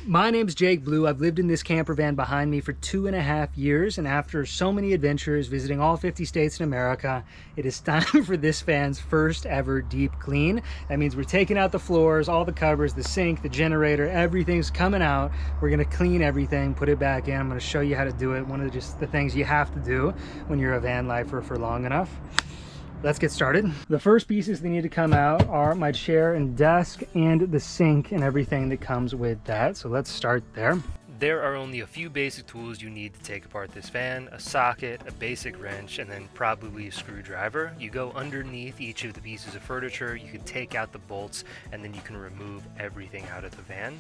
My name's Jake Blue. I've lived in this camper van behind me for 2.5 years, and after so many adventures visiting all 50 states in America, it is time for this van's first ever deep clean. That means we're taking out the floors, all the covers, the sink, the generator, everything's coming out. We're gonna clean everything, put it back in. I'm gonna show you how to do it. One of the things you have to do when you're a van lifer for long enough. Let's get started. The first pieces that need to come out are my chair and desk and the sink and everything that comes with that. So let's start there. There are only a few basic tools you need to take apart this van: a socket, a basic wrench, and then probably a screwdriver. You go underneath each of the pieces of furniture, you can take out the bolts, and then you can remove everything out of the van.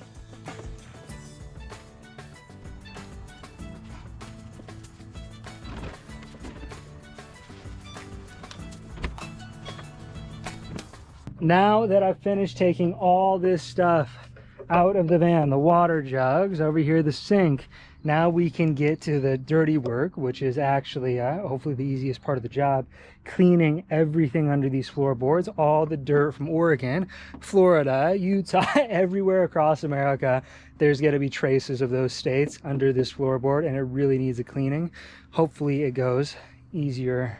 Now that I've finished taking all this stuff out of the van, the water jugs, over here the sink, now we can get to the dirty work, which is actually hopefully the easiest part of the job: cleaning everything under these floorboards, all the dirt from Oregon, Florida, Utah, everywhere across America. There's going to be traces of those states under this floorboard, and it really needs a cleaning. Hopefully it goes easier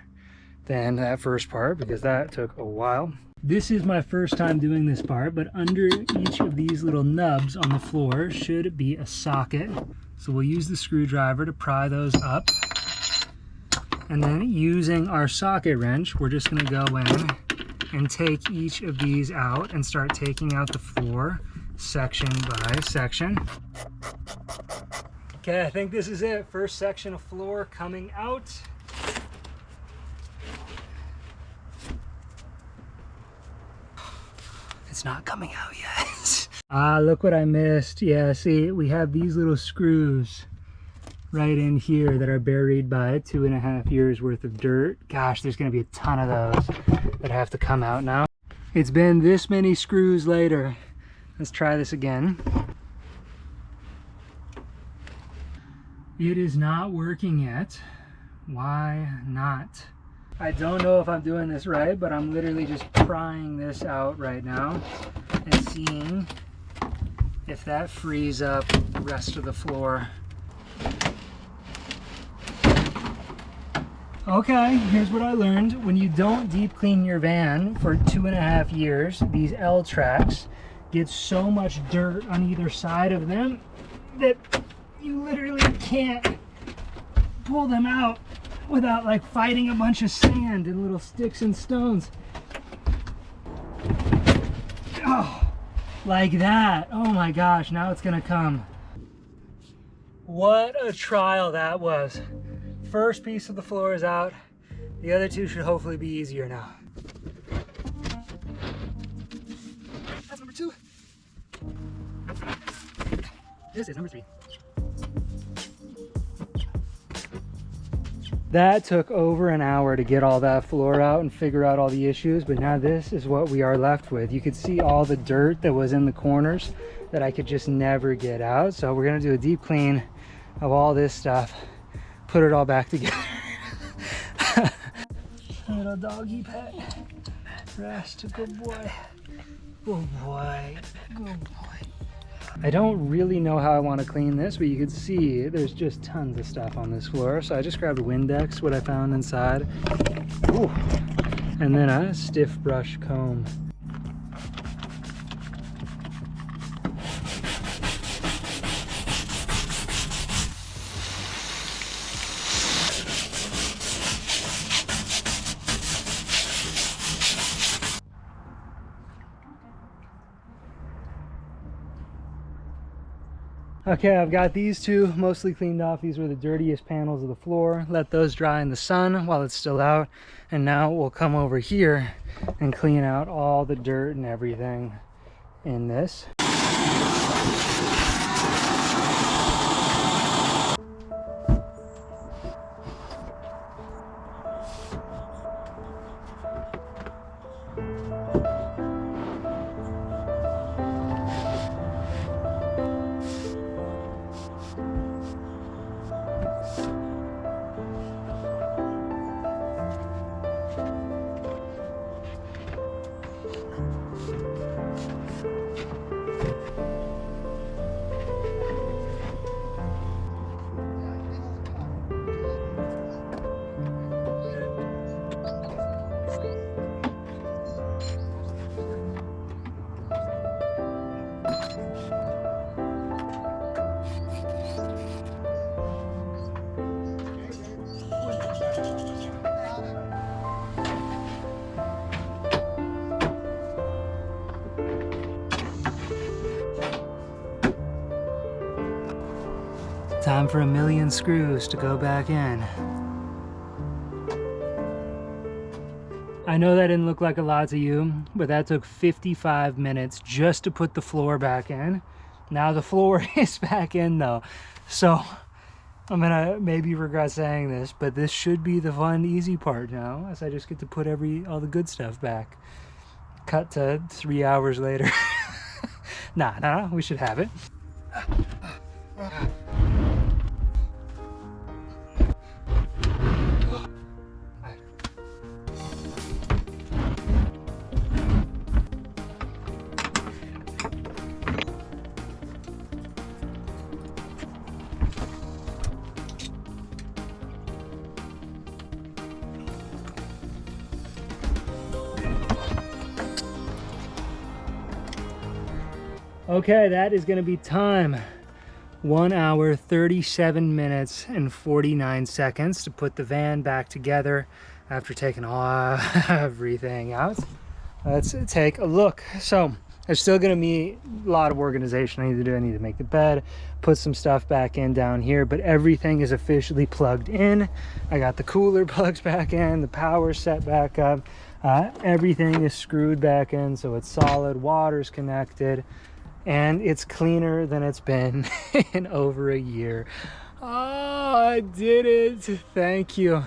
than that first part, because that took a while. This is my first time doing this part, but under each of these little nubs on the floor should be a socket. So we'll use the screwdriver to pry those up. And then using our socket wrench, we're just going to go in and take each of these out and start taking out the floor section by section. Okay, I think this is it. First section of floor coming out. It's not coming out yet. Look what I missed. Yeah, see, we have these little screws right in here that are buried by 2.5 years worth of dirt. Gosh, there's gonna be a ton of those that have to come out now. It's been this many screws later. Let's try this again. It is not working yet. Why not? I don't know if I'm doing this right, but I'm literally just prying this out right now and seeing if that frees up the rest of the floor. Okay, here's what I learned. When you don't deep clean your van for 2.5 years, these L tracks get so much dirt on either side of them that you literally can't pull them out without like fighting a bunch of sand and little sticks and stones. Oh, like that. Oh my gosh, now it's gonna come. What a trial that was. First piece of the floor is out. The other two should hopefully be easier now. That's number 2. This is number 3. That took over an hour to get all that floor out and figure out all the issues, but now this is what we are left with. You could see all the dirt that was in the corners that I could just never get out. So we're gonna do a deep clean of all this stuff, put it all back together. Little doggy pet. Rest, good boy. Good boy, good boy. I don't really know how I want to clean this, but you can see there's just tons of stuff on this floor. So I just grabbed a Windex, what I found inside. Ooh. And then a stiff brush comb. Okay, I've got these two mostly cleaned off. These were the dirtiest panels of the floor. Let those dry in the sun while it's still out. And now we'll come over here and clean out all the dirt and everything in this. Time for a million screws to go back in. I know that didn't look like a lot to you, but that took 55 minutes just to put the floor back in. Now the floor is back in though, so I'm gonna maybe regret saying this, but this should be the fun, easy part now, as I just get to put all the good stuff back. Cut to 3 hours later. Nah, we should have it. Okay, that is going to be time. 1 hour, 37 minutes, and 49 seconds to put the van back together after taking everything out. Let's take a look. So, there's still going to be a lot of organization I need to do. I need to make the bed, put some stuff back in down here, but everything is officially plugged in. I got the cooler plugs back in, the power set back up. Everything is screwed back in, so it's solid. Water's connected. And it's cleaner than it's been in over a year. Oh, I did it. Thank you.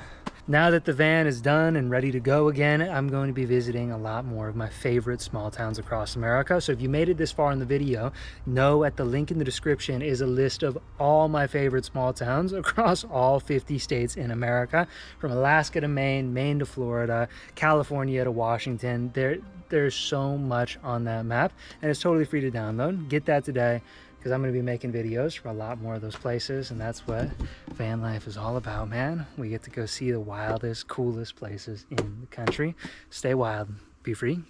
Now that the van is done and ready to go again, I'm going to be visiting a lot more of my favorite small towns across America. So if you made it this far in the video, know at the link in the description is a list of all my favorite small towns across all 50 states in America, from Alaska to Maine, Maine to Florida, California to Washington. There's so much on that map, and it's totally free to download. Get that today, because I'm going to be making videos for a lot more of those places, and that's what van life is all about, man. We get to go see the wildest, coolest places in the country. Stay wild, be free.